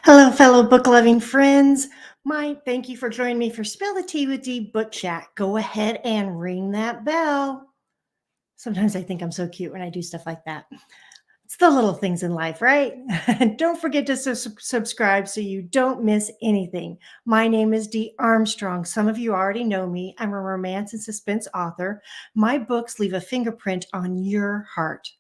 Hello, fellow book loving friends. Thank you for joining me for Spill the Tea with Dee Book Chat. Go ahead and ring that bell. Sometimes I think I'm so cute when I do stuff like that. It's the little things in life, right? And don't forget to subscribe so you don't miss anything. My name is Dee Armstrong. Some of you already know me. I'm a romance and suspense author. My books leave a fingerprint on your heart.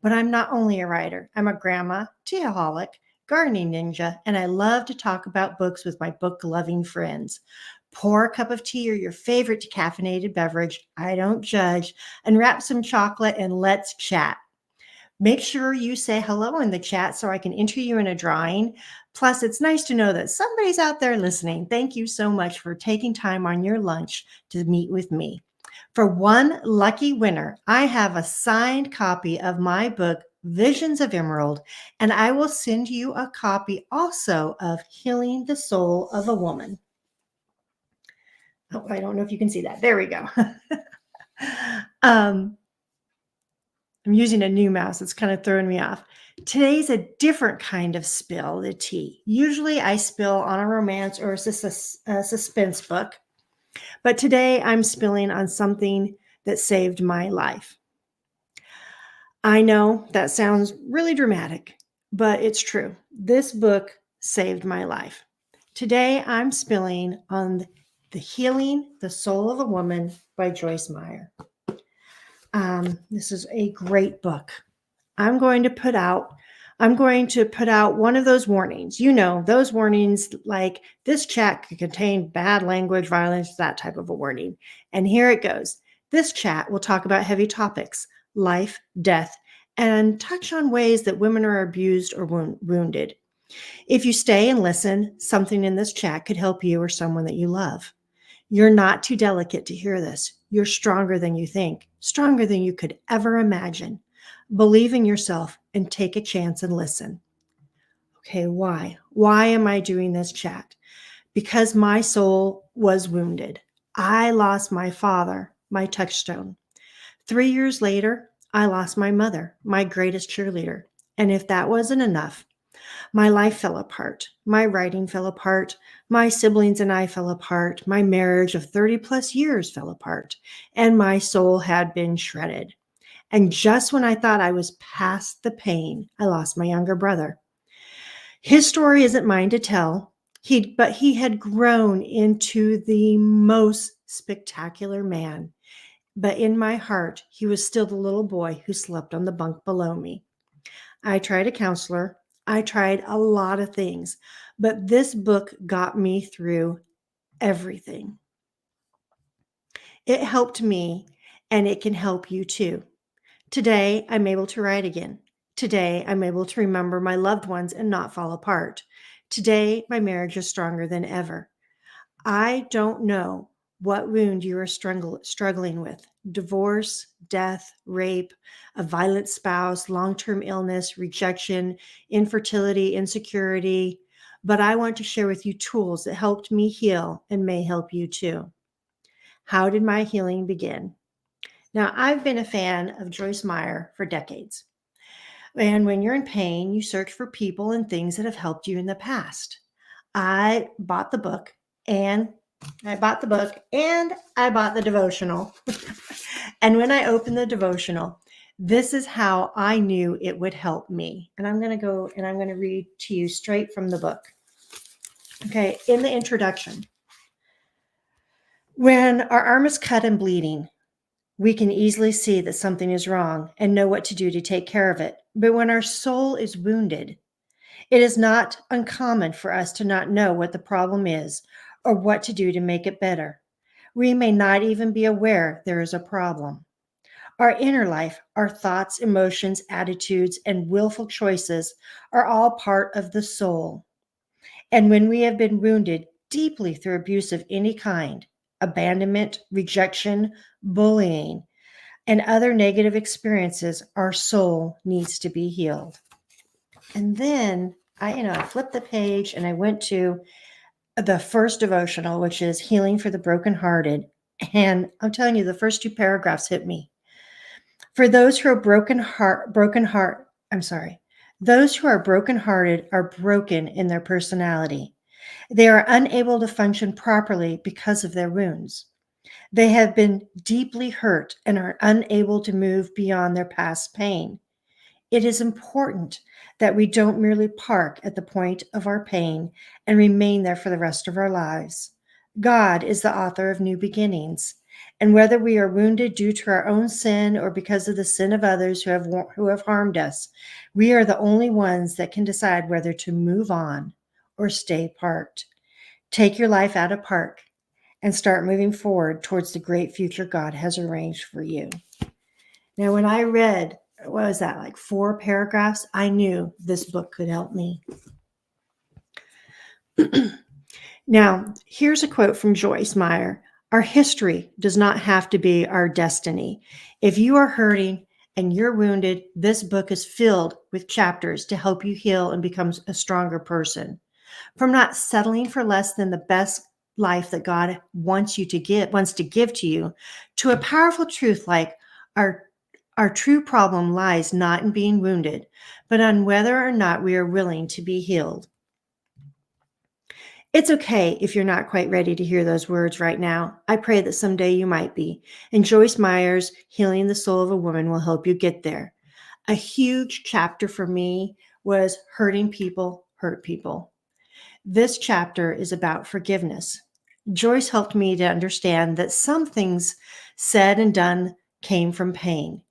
But I'm not only a writer, I'm a grandma, teaholic, gardening ninja, and I love to talk about books with my book loving friends. Pour a cup of tea or your favorite decaffeinated beverage. I don't judge. And wrap some chocolate and let's chat. Make sure you say hello in the chat so I can enter you in a drawing. Plus, it's nice to know that somebody's out there listening. Thank you so much for taking time on your lunch to meet with me. For one lucky winner, I have a signed copy of my book, Visions of Emerald, and I will send you a copy also of Healing the Soul of a Woman. Oh, I don't know if you can see that. There we go. I'm using a new mouse. It's kind of throwing me off. Today's a different kind of spill the tea. Usually I spill on a romance or a suspense book, but today I'm spilling on something that saved my life. I know that sounds really dramatic, but it's true. This book saved my life. Today I'm spilling on The Healing the Soul of a Woman by Joyce Meyer. This is a great book. I'm going to put out one of those warnings. You know, those warnings like this chat could contain bad language, violence, that type of a warning. And here it goes. This chat will talk about heavy topics, life, death, and touch on ways that women are abused or wounded. If you stay and listen, something in this chat could help you or someone that you love. You're not too delicate to hear this. You're stronger than you think, stronger than you could ever imagine. Believe in yourself and take a chance and listen. Okay, why? Why am I doing this chat? Because my soul was wounded. I lost my father, my touchstone. 3 years later, I lost my mother, my greatest cheerleader. And if that wasn't enough, my life fell apart. My writing fell apart. My siblings and I fell apart. My marriage of 30 plus years fell apart. And my soul had been shredded. And just when I thought I was past the pain, I lost my younger brother. His story isn't mine to tell, but he had grown into the most spectacular man. But in my heart, he was still the little boy who slept on the bunk below me. I tried a counselor. I tried a lot of things, but this book got me through everything. It helped me, and it can help you too. Today, I'm able to write again. Today, I'm able to remember my loved ones and not fall apart. Today, my marriage is stronger than ever. I don't know what wound you are struggling with: divorce, death, rape, a violent spouse, long term illness, rejection, infertility, insecurity. But I want to share with you tools that helped me heal and may help you too. How did my healing begin? Now, I've been a fan of Joyce Meyer for decades. And when you're in pain, you search for people and things that have helped you in the past. I bought the book and I bought the devotional. And when I opened the devotional, this is how I knew it would help me. And I'm going to go and I'm going to read to you straight from the book. Okay, in the introduction. When our arm is cut and bleeding, we can easily see that something is wrong and know what to do to take care of it. But when our soul is wounded, it is not uncommon for us to not know what the problem is or what to do to make it better. We may not even be aware there is a problem. Our inner life, our thoughts, emotions, attitudes, and willful choices are all part of the soul. And when we have been wounded deeply through abuse of any kind, abandonment, rejection, bullying, and other negative experiences, our soul needs to be healed. And then I flipped the page and I went to the first devotional, which is Healing for the Brokenhearted. And I'm telling you, the first 2 paragraphs hit me. For those who are Those who are brokenhearted are broken in their personality. They are unable to function properly because of their wounds. They have been deeply hurt and are unable to move beyond their past pain. It is important that we don't merely park at the point of our pain and remain there for the rest of our lives. God is the author of new beginnings. And whether we are wounded due to our own sin or because of the sin of others who have harmed us, we are the only ones that can decide whether to move on or stay parked. Take your life out of park and start moving forward towards the great future God has arranged for you. Now, when I read, what was that, like 4 paragraphs, I knew this book could help me. Now, here's a quote from Joyce Meyer. Our history does not have to be our destiny. If you are hurting and you're wounded, this book is filled with chapters to help you heal and become a stronger person. From not settling for less than the best life that God wants to give to you, to a powerful truth like our true problem lies not in being wounded, but on whether or not we are willing to be healed. It's okay if you're not quite ready to hear those words right now. I pray that someday you might be. And Joyce Meyer's Healing the Soul of a Woman will help you get there. A huge chapter for me was hurting people hurt people. This chapter is about forgiveness. Joyce helped me to understand that some things said and done came from pain.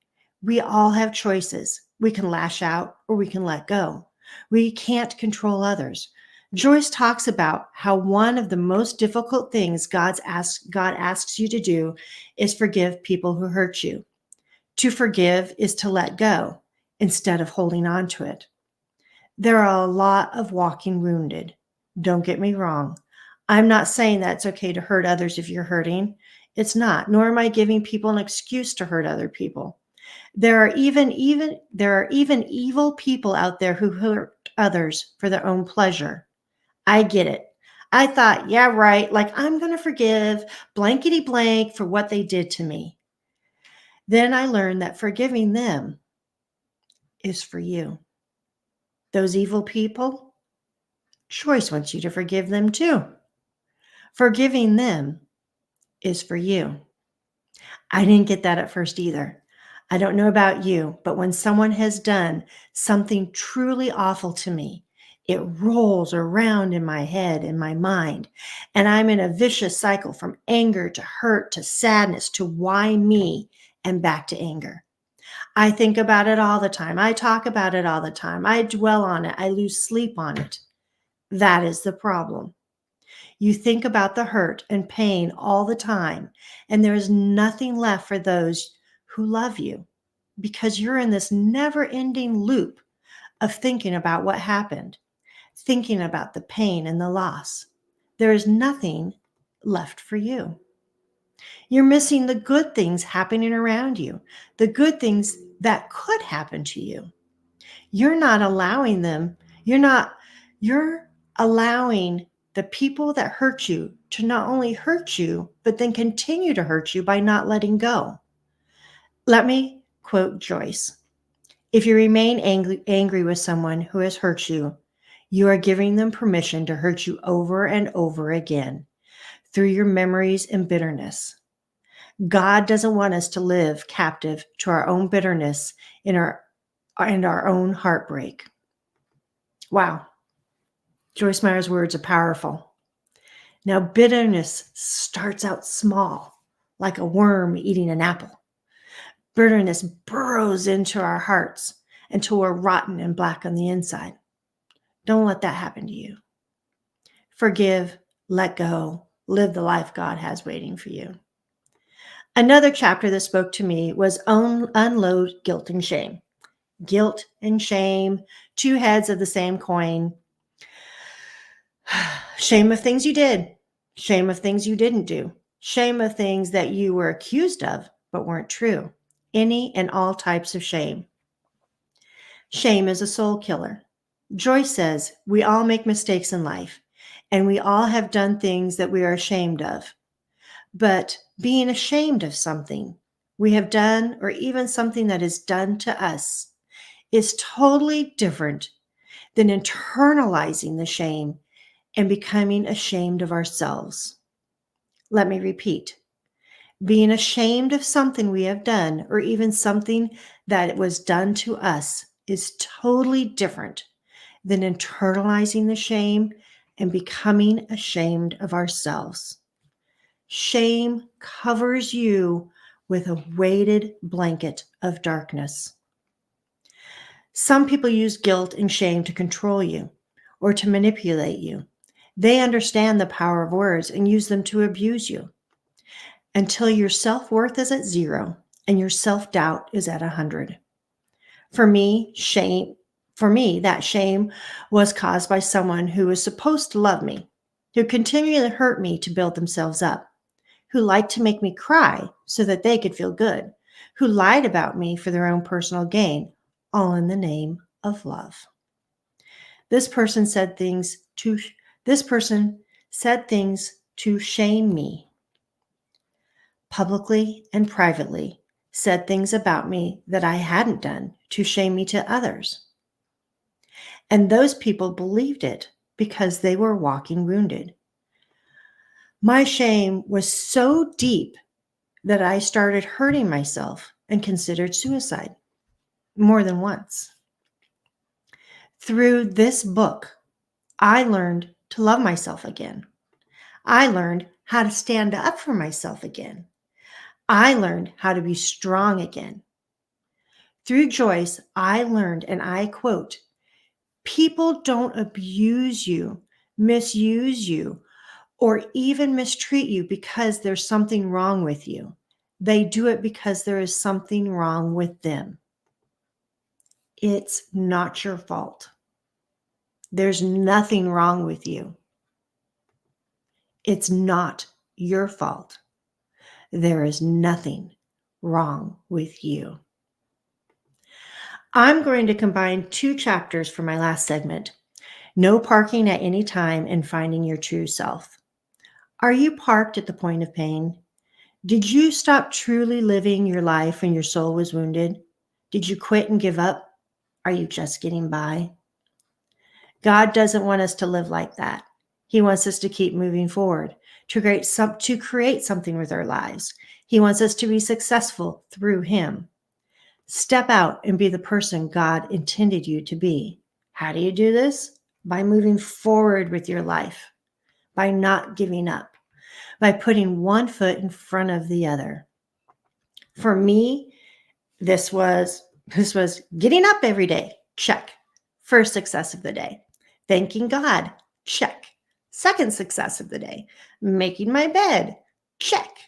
We all have choices. We can lash out or we can let go. We can't control others. Joyce talks about how one of the most difficult things God asks you to do is forgive people who hurt you. To forgive is to let go instead of holding on to it. There are a lot of walking wounded. Don't get me wrong. I'm not saying that it's okay to hurt others if you're hurting. It's not, nor am I giving people an excuse to hurt other people. There are even evil people out there who hurt others for their own pleasure. I get it. I thought, yeah, right, like I'm going to forgive blankety blank for what they did to me. Then I learned that forgiving them is for you. Those evil people, Joyce wants you to forgive them too. Forgiving them is for you. I didn't get that at first either. I don't know about you, but when someone has done something truly awful to me, it rolls around in my head and my mind, and I'm in a vicious cycle from anger to hurt to sadness to why me and back to anger. I think about it all the time. I talk about it all the time. I dwell on it. I lose sleep on it. That is the problem. You think about the hurt and pain all the time, and there is nothing left for those who love you because you're in this never ending loop of thinking about what happened, thinking about the pain and the loss. There is nothing left for you. You're missing the good things happening around you, the good things that could happen to you. You're not allowing them. You're allowing the people that hurt you to not only hurt you, but then continue to hurt you by not letting go. Let me quote Joyce. If you remain angry with someone who has hurt you, you are giving them permission to hurt you over and over again through your memories and bitterness. God doesn't want us to live captive to our own bitterness and our own heartbreak. Wow. Joyce Meyer's words are powerful. Now, bitterness starts out small, like a worm eating an apple. Bitterness burrows into our hearts until we're rotten and black on the inside. Don't let that happen to you. Forgive, let go, live the life God has waiting for you. Another chapter that spoke to me was Unload Guilt and Shame. Guilt and shame, two heads of the same coin. Shame of things you did, shame of things you didn't do, shame of things that you were accused of but weren't true. Any and all types of shame. Shame is a soul killer. Joyce says we all make mistakes in life, and we all have done things that we are ashamed of. But being ashamed of something we have done, or even something that is done to us, is totally different than internalizing the shame and becoming ashamed of ourselves. Let me repeat. Being ashamed of something we have done or even something that was done to us is totally different than internalizing the shame and becoming ashamed of ourselves. Shame covers you with a weighted blanket of darkness. Some people use guilt and shame to control you or to manipulate you. They understand the power of words and use them to abuse you until your self-worth is at 0 and your self-doubt is at 100. For me, that shame was caused by someone who was supposed to love me, who continually hurt me to build themselves up, who liked to make me cry so that they could feel good, who lied about me for their own personal gain, all in the name of love. This person said things to shame me. Publicly and privately said things about me that I hadn't done to shame me to others. And those people believed it because they were walking wounded. My shame was so deep that I started hurting myself and considered suicide more than once. Through this book, I learned to love myself again. I learned how to stand up for myself again. I learned how to be strong again. Through Joyce, I learned, and I quote, people don't abuse you, misuse you, or even mistreat you because there's something wrong with you. They do it because there is something wrong with them. It's not your fault. There's nothing wrong with you. It's not your fault. There is nothing wrong with you. I'm going to combine 2 chapters for my last segment. No parking at any time and finding your true self. Are you parked at the point of pain? Did you stop truly living your life when your soul was wounded? Did you quit and give up? Are you just getting by? God doesn't want us to live like that. He wants us to keep moving forward, to create something with our lives. He wants us to be successful through Him. Step out and be the person God intended you to be. How do you do this? By moving forward with your life, by not giving up, by putting one foot in front of the other. For me, this was getting up every day. Check. First success of the day. Thanking God. Check. Second success of the day. Making my bed. Check.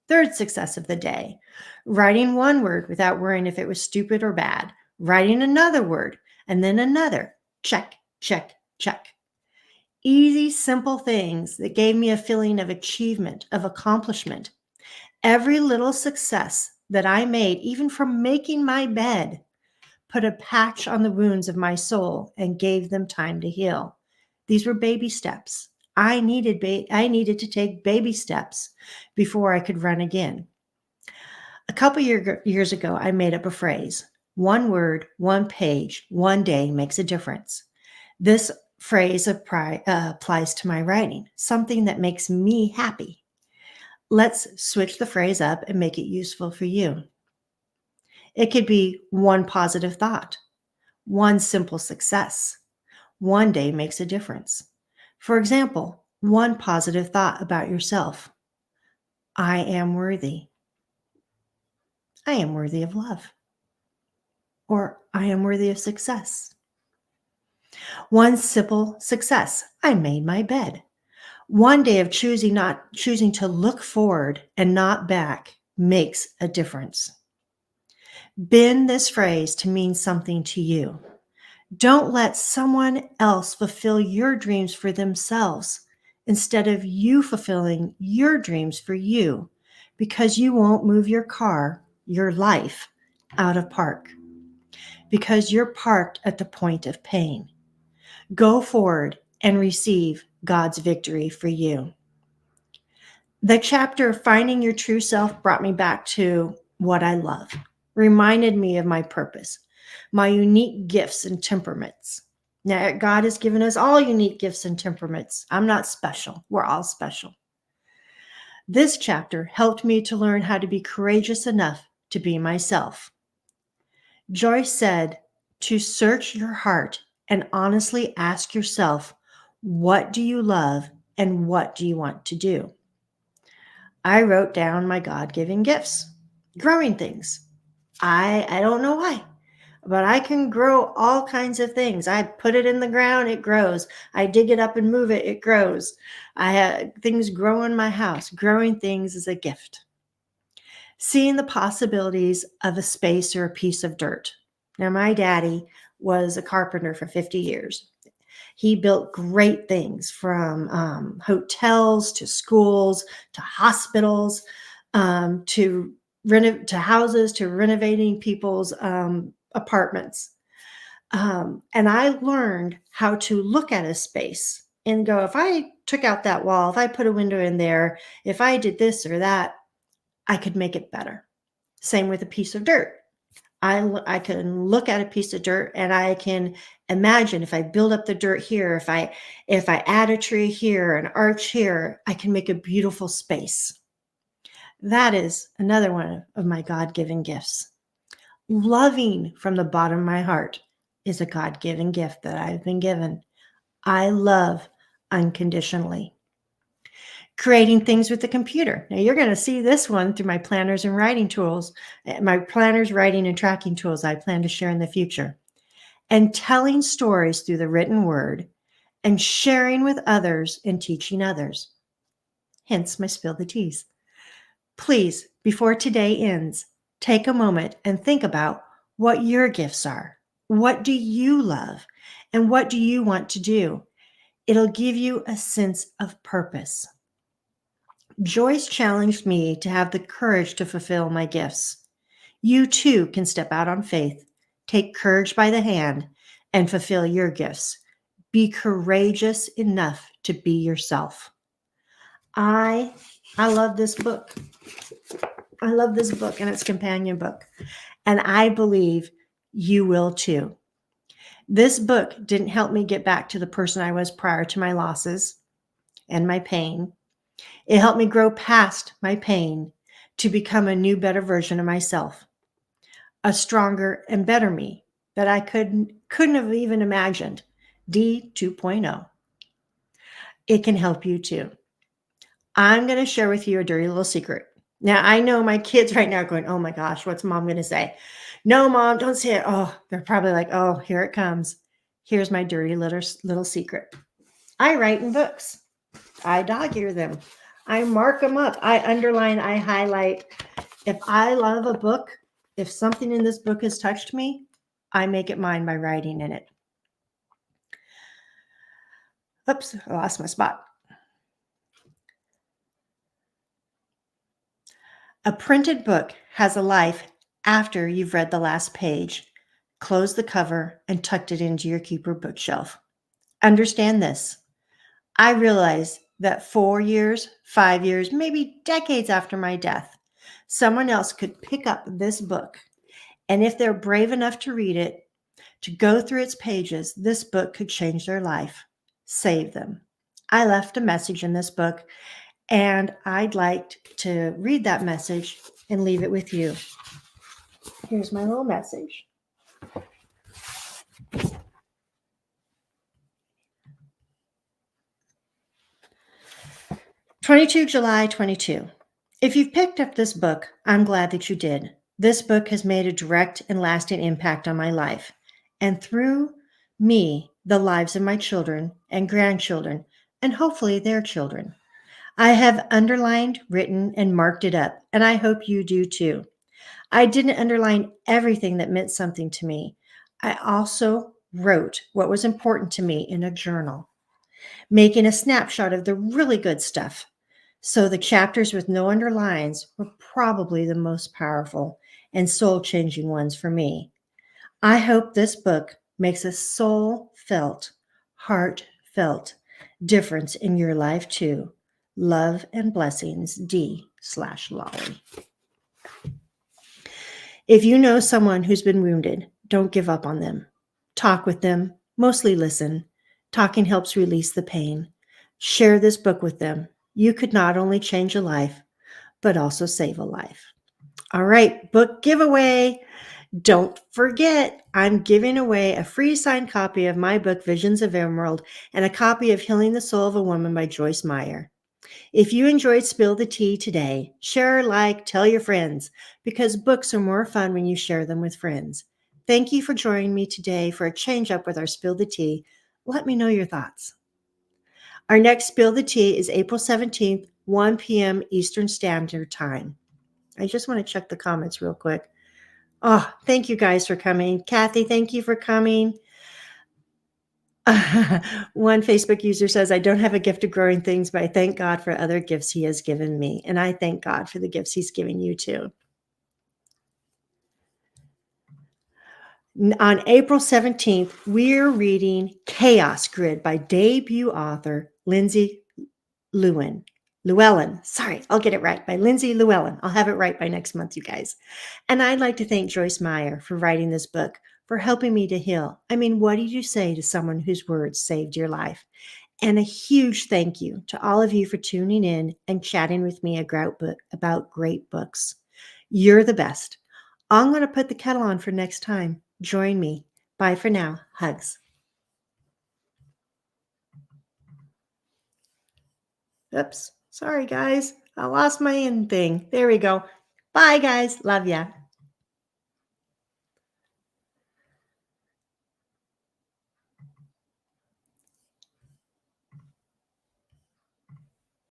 Third success of the day. Writing one word without worrying if it was stupid or bad. Writing another word and then another. Check, check, check. Easy, simple things that gave me a feeling of achievement, of accomplishment. Every little success that I made, even from making my bed, put a patch on the wounds of my soul and gave them time to heal. These were baby steps. I needed to take baby steps before I could run again. A couple years ago, I made up a phrase. One word, one page, one day makes a difference. This phrase applies to my writing, something that makes me happy. Let's switch the phrase up and make it useful for you. It could be one positive thought, one simple success. One day makes a difference. For example, one positive thought about yourself. I am worthy. I am worthy of love. Or I am worthy of success. One simple success. I made my bed. One day of choosing to look forward and not back makes a difference. Bend this phrase to mean something to you. Don't let someone else fulfill your dreams for themselves instead of you fulfilling your dreams for you, because you won't move your car, your life, out of park, because you're parked at the point of pain. Go forward and receive God's victory for you. The chapter Finding Your True Self brought me back to what I love, reminded me of my purpose, my unique gifts and temperaments. Now, God has given us all unique gifts and temperaments. I'm not special. We're all special. This chapter helped me to learn how to be courageous enough to be myself. Joyce said to search your heart and honestly ask yourself, what do you love and what do you want to do? I wrote down my God-given gifts, growing things. I don't know why, but I can grow all kinds of things. I put it in the ground, it grows. I dig it up and move it, it grows. I have things grow in my house. Growing things is a gift. Seeing the possibilities of a space or a piece of dirt. Now, my daddy was a carpenter for 50 years. He built great things from hotels to schools to hospitals to houses to renovating people's apartments. And I learned how to look at a space and go, if I took out that wall, if I put a window in there, if I did this or that, I could make it better. Same with a piece of dirt. I can look at a piece of dirt and I can imagine if I build up the dirt here, if I add a tree here, an arch here, I can make a beautiful space. That is another one of my God-given gifts. Loving from the bottom of my heart is a God-given gift that I've been given. I love unconditionally. Creating things with the computer. Now you're going to see this one through my planners and writing tools, my planners, writing and tracking tools I plan to share in the future. And telling stories through the written word and sharing with others and teaching others. Hence my spill the teas. Please, before today ends, take a moment and think about what your gifts are. What do you love? And what do you want to do? It'll give you a sense of purpose. Joyce challenged me to have the courage to fulfill my gifts. You too can step out on faith, take courage by the hand, and fulfill your gifts. Be courageous enough to be yourself. I love this book. I love this book and its companion book. And I believe you will too. This book didn't help me get back to the person I was prior to my losses and my pain. It helped me grow past my pain to become a new, better version of myself, a stronger and better me that I couldn't have even imagined. Dee 2.0. It can help you too. I'm going to share with you a dirty little secret. Now, I know my kids right now are going, oh my gosh, what's mom going to say? No, mom, don't say it. Oh, they're probably like, oh, here it comes. Here's my dirty little secret. I write in books. I dog-ear them. I mark them up. I underline, I highlight. If I love a book, if something in this book has touched me, I make it mine by writing in it. Oops, I lost my spot. A printed book has a life after you've read the last page, closed the cover, and tucked it into your keeper bookshelf. Understand this. I realize that 4 years, 5 years, maybe decades after my death, someone else could pick up this book. And if they're brave enough to read it, to go through its pages, this book could change their life, save them. I left a message in this book, and I'd like to read that message and leave it with you. Here's my little message. July 22. If you've picked up this book, I'm glad that you did. This book has made a direct and lasting impact on my life, and through me, the lives of my children and grandchildren, and hopefully their children. I have underlined, written, and marked it up, and I hope you do too. I didn't underline everything that meant something to me. I also wrote what was important to me in a journal, making a snapshot of the really good stuff. So the chapters with no underlines were probably the most powerful and soul-changing ones for me. I hope this book makes a soul-felt, heartfelt difference in your life too. Love and blessings, D/Lolly. If you know someone who's been wounded, Don't give up on them. Talk with them, mostly listen. Talking helps release the pain. Share this book with them. You could not only change a life, but also save a life. All right, book giveaway. Don't forget, I'm giving away a free signed copy of my book, Visions of Emerald, and a copy of Healing the Soul of a Woman by Joyce Meyer. If you enjoyed Spill the Tea today, share, like, tell your friends, because books are more fun when you share them with friends. Thank you for joining me today for a change up with our Spill the Tea. Let me know your thoughts. Our next Spill the Tea is April 17th, 1 p.m. Eastern Standard Time. I just want to check the comments real quick. Oh, thank you guys for coming. Kathy, thank you for coming. One Facebook user says, I don't have a gift of growing things, but I thank God for other gifts he has given me. And I thank God for the gifts he's giving you too. On April 17th, we're reading Chaos Grid by debut author Lindsay Llewellyn. Sorry, I'll get it right. By Lindsay Llewellyn. I'll have it right by next month, you guys. And I'd like to thank Joyce Meyer for writing this book, for helping me to heal. I mean, what did you say to someone whose words saved your life? And a huge thank you to all of you for tuning in and chatting with me about great books. You're the best. I'm going to put the kettle on for next time. Join me. Bye for now. Hugs. Oops. Sorry, guys. I lost my end thing. There we go. Bye, guys. Love ya.